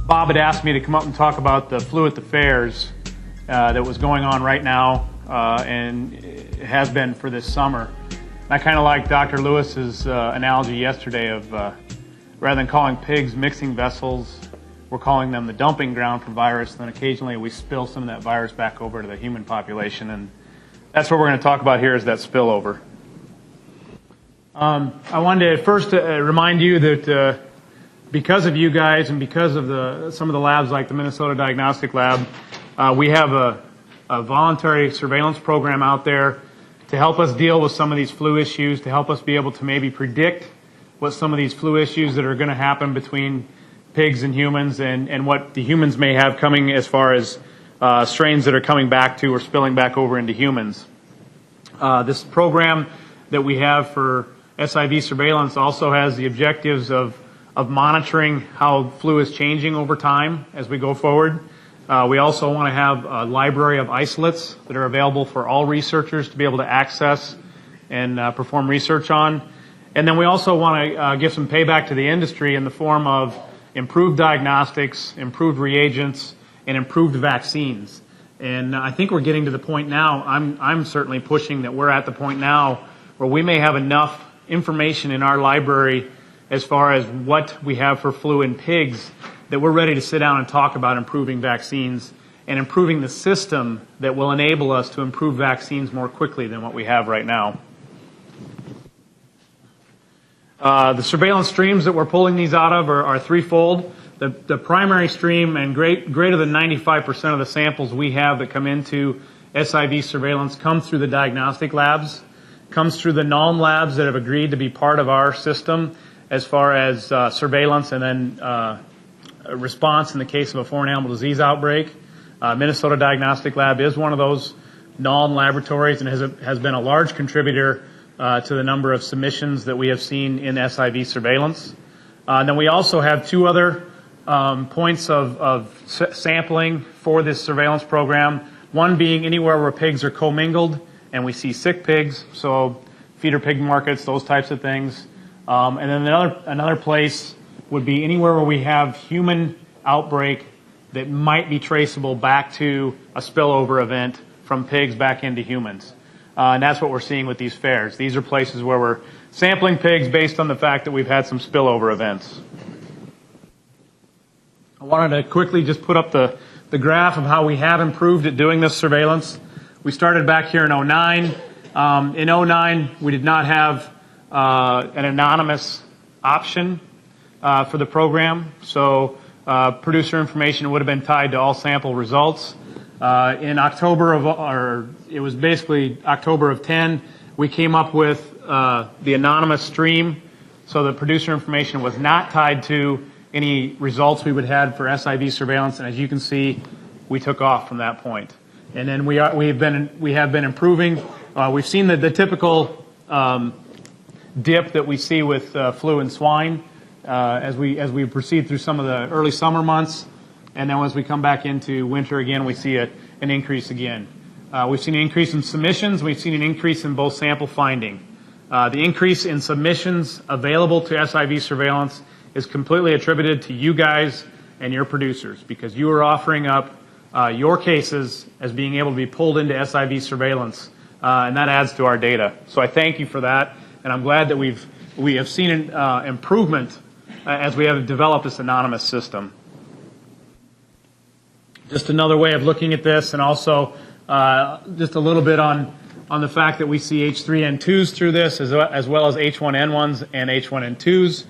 Bob had asked me to come up and talk about the flu at the fairs that was going on right now and it has been for this summer. I kind of like Dr. Lewis's analogy yesterday of rather than calling pigs mixing vessels, we're calling them the dumping ground for virus, and then occasionally we spill some of that virus back over to the human population, and that's what we're going to talk about here is that spillover. I wanted to first remind you that because of you guys and because of some of the labs like the Minnesota Diagnostic Lab, we have a voluntary surveillance program out there to help us deal with some of these flu issues, to help us be able to maybe predict what some of these flu issues that are going to happen between pigs and humans and what the humans may have coming as far as strains that are coming back to or spilling back over into humans. This program that we have for SIV surveillance also has the objectives of monitoring how flu is changing over time as we go forward. We also want to have a library of isolates that are available for all researchers to be able to access and perform research on. And then we also want to give some payback to the industry in the form of improved diagnostics, improved reagents, and improved vaccines. And I think we're getting to the point now, I'm certainly pushing that we're at the point now where we may have enough information in our library as far as what we have for flu in pigs that we're ready to sit down and talk about improving vaccines and improving the system that will enable us to improve vaccines more quickly than what we have right now. The surveillance streams that we're pulling these out of are threefold. The primary stream and greater than 95% of the samples we have that come into SIV surveillance come through the diagnostic labs, comes through the NALM labs that have agreed to be part of our system as far as surveillance and then a response in the case of a foreign animal disease outbreak. Minnesota Diagnostic Lab is one of those NALM laboratories and has been a large contributor to the number of submissions that we have seen in SIV surveillance. And then we also have two other points of sampling for this surveillance program, one being anywhere where pigs are commingled and we see sick pigs, so feeder pig markets, those types of things. And then another place would be anywhere where we have human outbreak that might be traceable back to a spillover event from pigs back into humans. And that's what we're seeing with these fairs. These are places where we're sampling pigs based on the fact that we've had some spillover events. I wanted to quickly just put up the graph of how we have improved at doing this surveillance. We started back here in 2009. In 2009, we did not have an anonymous option for the program, so producer information would have been tied to all sample results. In October it was basically October of 10, we came up with the anonymous stream, so the producer information was not tied to any results we would have had for SIV surveillance, and as you can see, we took off from that point. And then we have been improving. We've seen the typical dip that we see with flu and swine as we proceed through some of the early summer months, and then as we come back into winter again, we see an increase again. We've seen an increase in submissions. We've seen an increase in both sample finding. The increase in submissions available to SIV surveillance is completely attributed to you guys and your producers because you are offering up your cases as being able to be pulled into SIV surveillance, and that adds to our data. So I thank you for that, and I'm glad that we have seen an improvement as we have developed this anonymous system. Just another way of looking at this, and also just a little bit on the fact that we see H3N2s through this, as well as H1N1s and H1N2s.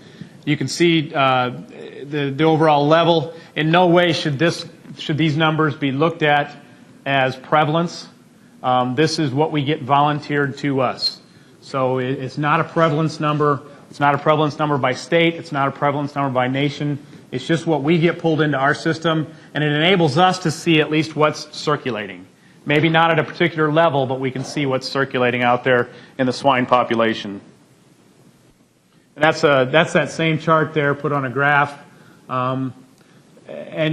You can see the overall level. In no way should these numbers be looked at as prevalence. This is what we get volunteered to us. So it's not a prevalence number. It's not a prevalence number by state. It's not a prevalence number by nation. It's just what we get pulled into our system, and it enables us to see at least what's circulating. Maybe not at a particular level, but we can see what's circulating out there in the swine population. And that's that same chart there put on a graph. And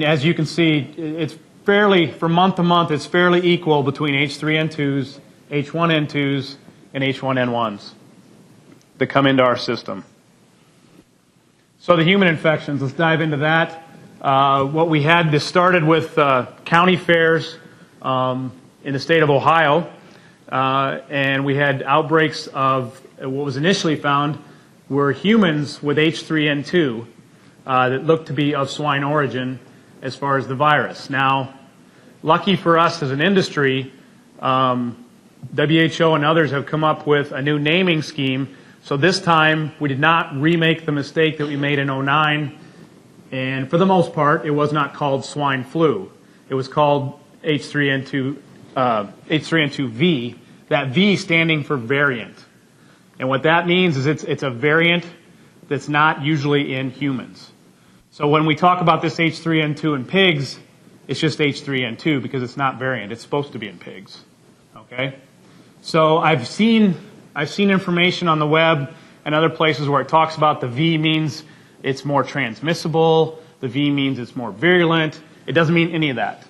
as you can see, it's fairly, from month to month, it's fairly equal between H3N2s, H1N2s, and H1N1s that come into our system. So the human infections, let's dive into that. What we had, this started with county fairs in the state of Ohio, and we had outbreaks of what was initially found were humans with H3N2 that looked to be of swine origin as far as the virus. Now, lucky for us as an industry, WHO and others have come up with a new naming scheme. So this time, we did not remake the mistake that we made in '09. And for the most part, it was not called swine flu. It was called H3N2V, that V standing for variant. And what that means is it's a variant that's not usually in humans. So when we talk about this H3N2 in pigs, it's just H3N2 because it's not variant. It's supposed to be in pigs. Okay? So I've seen information on the web and other places where it talks about the V means it's more transmissible, the V means it's more virulent. It doesn't mean any of that.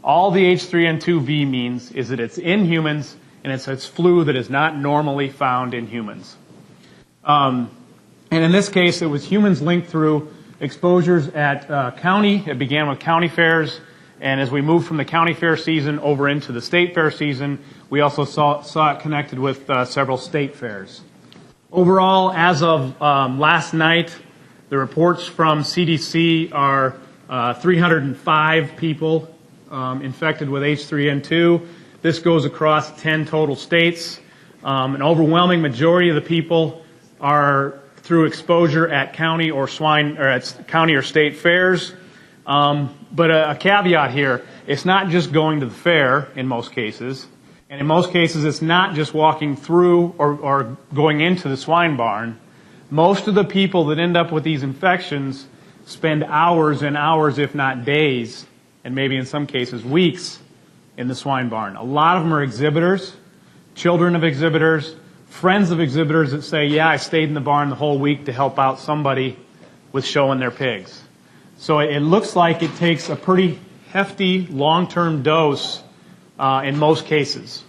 All the H3N2V means is that it's in humans and it's flu that is not normally found in humans. And in this case, it was humans linked through exposures at county. It began with county fairs, and as we moved from the county fair season over into the state fair season, we also saw it connected with several state fairs. Overall, as of last night, the reports from CDC are 305 people infected with H3N2. This goes across 10 total states. An overwhelming majority of the people are through exposure at county or county or state fairs. But a caveat here, it's not just going to the fair in most cases. And in most cases, it's not just walking through or going into the swine barn. Most of the people that end up with these infections spend hours and hours, if not days, and maybe in some cases weeks, in the swine barn. A lot of them are exhibitors, children of exhibitors, friends of exhibitors that say, yeah, I stayed in the barn the whole week to help out somebody with showing their pigs. So it looks like it takes a pretty hefty long-term dose in most cases.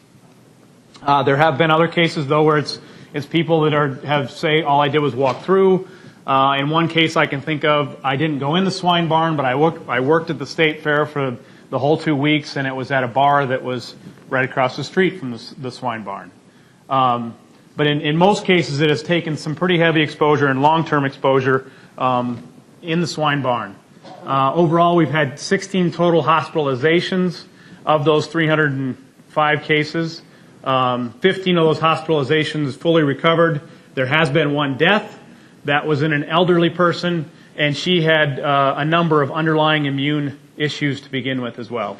There have been other cases, though, where it's people that have say, all I did was walk through. In one case I can think of, I didn't go in the swine barn, but I worked at the state fair for the whole 2 weeks, and it was at a bar that was right across the street from the swine barn. But in most cases, it has taken some pretty heavy exposure and long-term exposure in the swine barn. Overall, we've had 16 total hospitalizations of those 305 cases. 15 of those hospitalizations fully recovered. There has been one death. That was in an elderly person, and she had a number of underlying immune issues to begin with as well.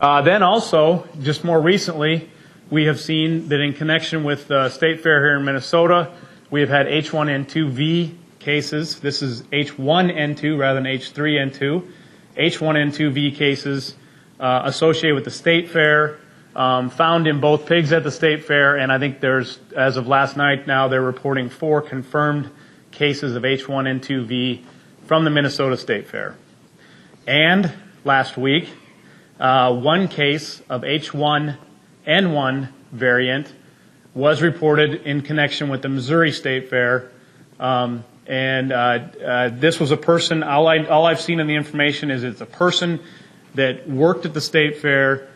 Then also, just more recently, we have seen that in connection with the state fair here in Minnesota, we have had H1N2V cases. This is H1N2 rather than H3N2. H1N2V cases associated with the state fair, found in both pigs at the state fair, and I think there's, as of last night now, they're reporting 4 confirmed cases of H1N2V from the Minnesota State Fair. And last week, 1 case of H1N1 variant was reported in connection with the Missouri State Fair. This was a person, all I've seen in the information is it's a person that worked at the state fair,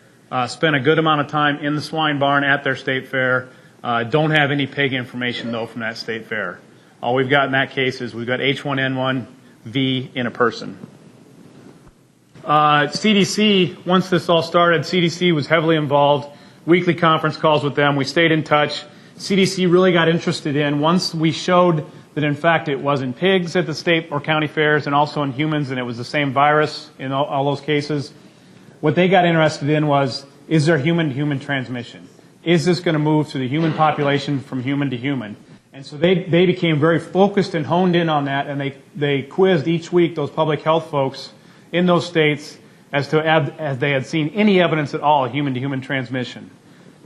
spent a good amount of time in the swine barn at their state fair. Don't have any pig information, though, from that state fair. All we've got in that case is we've got H1N1V in a person. CDC, once this all started, CDC was heavily involved. Weekly conference calls with them. We stayed in touch. CDC really got interested in, once we showed that in fact it was in pigs at the state or county fairs and also in humans, and it was the same virus in all those cases, what they got interested in was, is there human-to-human transmission? Is this going to move to the human population from human to human? And so they became very focused and honed in on that, and they quizzed each week those public health folks in those states as they had seen any evidence at all of human-to-human transmission.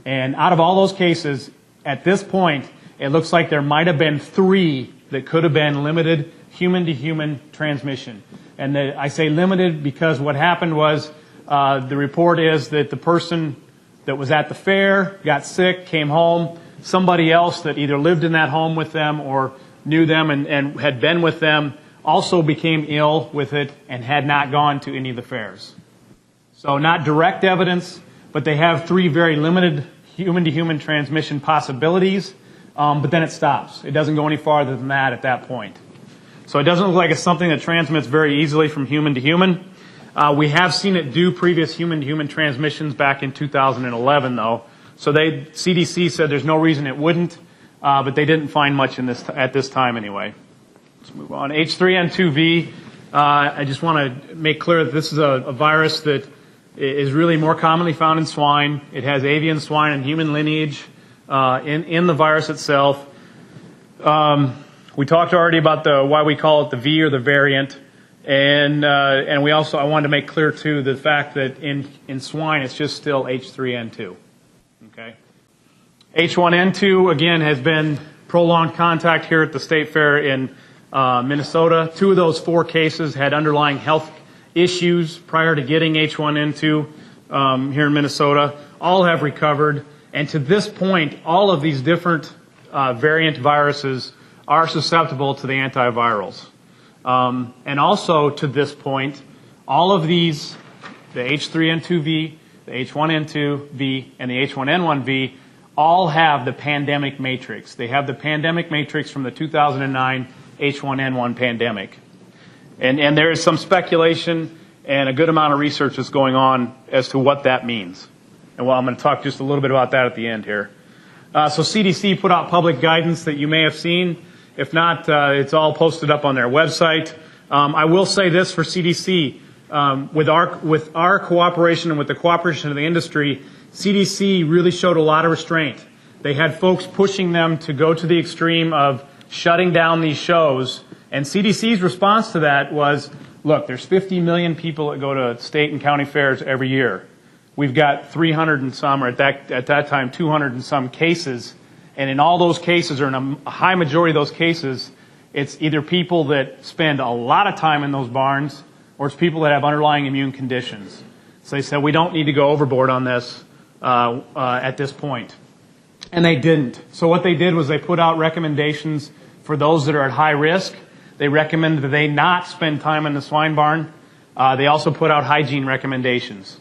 And out of all those cases, at this point, it looks like there might have been 3 that could have been limited human-to-human transmission. And I say limited because what happened was the report is that the person that was at the fair got sick, came home, somebody else that either lived in that home with them or knew them and had been with them also became ill with it and had not gone to any of the fairs. So not direct evidence, but they have 3 very limited human-to-human transmission possibilities, but then it stops. It doesn't go any farther than that at that point. So it doesn't look like it's something that transmits very easily from human to human. We have seen it do previous human-to-human transmissions back in 2011, though. So CDC said there's no reason it wouldn't, but they didn't find much at this time anyway. Let's move on. H3N2V, I just want to make clear that this is a virus that is really more commonly found in swine. It has avian, swine, and human lineage in the virus itself. We talked already about why we call it the V or the variant, and I wanted to make clear too the fact that in swine it's just still H3N2. Okay. H1N2 again has been prolonged contact here at the state fair in Minnesota. 2 of those 4 cases had underlying health issues prior to getting H1N2 here in Minnesota. All have recovered, and to this point, all of these different variant viruses are susceptible to the antivirals. And also to this point, all of these, the H3N2V, the H1N2V, and the H1N1V, all have the pandemic matrix. They have the pandemic matrix from the 2009 H1N1 pandemic. And there is some speculation and a good amount of research that's going on as to what that means. And I'm going to talk just a little bit about that at the end here. So CDC put out public guidance that you may have seen. If not, it's all posted up on their website. I will say this for CDC. With our cooperation and with the cooperation of the industry, CDC really showed a lot of restraint. They had folks pushing them to go to the extreme of shutting down these shows. And CDC's response to that was, look, there's 50 million people that go to state and county fairs every year. We've got 300 and some, or at that time, 200 and some cases. And in all those cases, or in a high majority of those cases, it's either people that spend a lot of time in those barns, or it's people that have underlying immune conditions. So they said, we don't need to go overboard on this at this point. And they didn't. So what they did was they put out recommendations for those that are at high risk. They recommended that they not spend time in the swine barn. They also put out hygiene recommendations.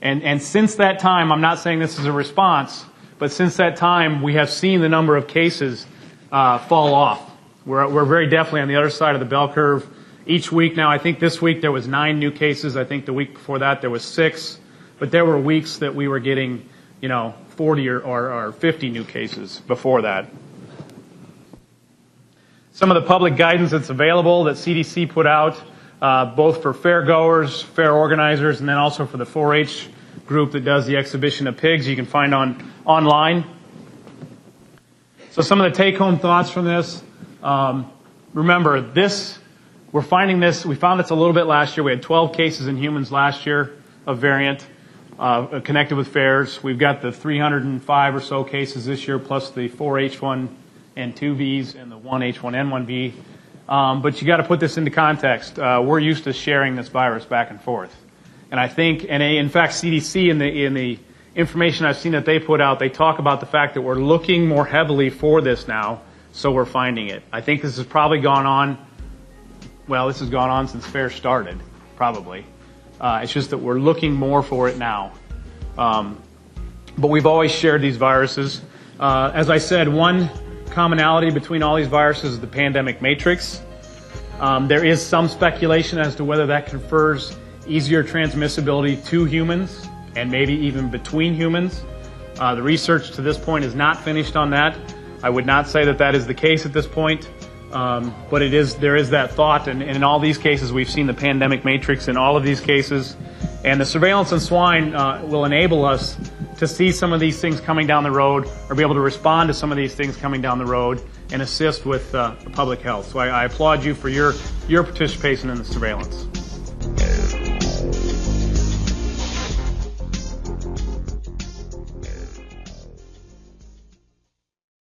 And since that time, I'm not saying this is a response, but since that time, we have seen the number of cases fall off. We're very definitely on the other side of the bell curve. Each week now, I think this week there was 9 new cases. I think the week before that there was 6. But there were weeks that we were getting, 40 or 50 new cases before that. Some of the public guidance that's available that CDC put out, both for fair goers, fair organizers, and then also for the 4-H group that does the exhibition of pigs, you can find online. So some of the take-home thoughts from this, remember we found this a little bit last year. We had 12 cases in humans last year of variant connected with fairs. We've got the 305 or so cases this year, plus the 4 H1N2Vs and the 1 H1N1V. But you got to put this into context. We're used to sharing this virus back and forth. And I think, in fact, CDC in the information I've seen that they put out, they talk about the fact that we're looking more heavily for this now, so we're finding it. I think this has probably gone on, this has gone on since fair started, probably. It's just that we're looking more for it now. But we've always shared these viruses. As I said, one commonality between all these viruses is the pandemic matrix. There is some speculation as to whether that confers easier transmissibility to humans and maybe even between humans. The research to this point is not finished on that. I would not say that that is the case at this point, but there is that thought, and in all these cases we've seen the pandemic matrix in all of these cases. And the surveillance in swine will enable us to see some of these things coming down the road, or be able to respond to some of these things coming down the road and assist with public health. So I applaud you for your participation in the surveillance.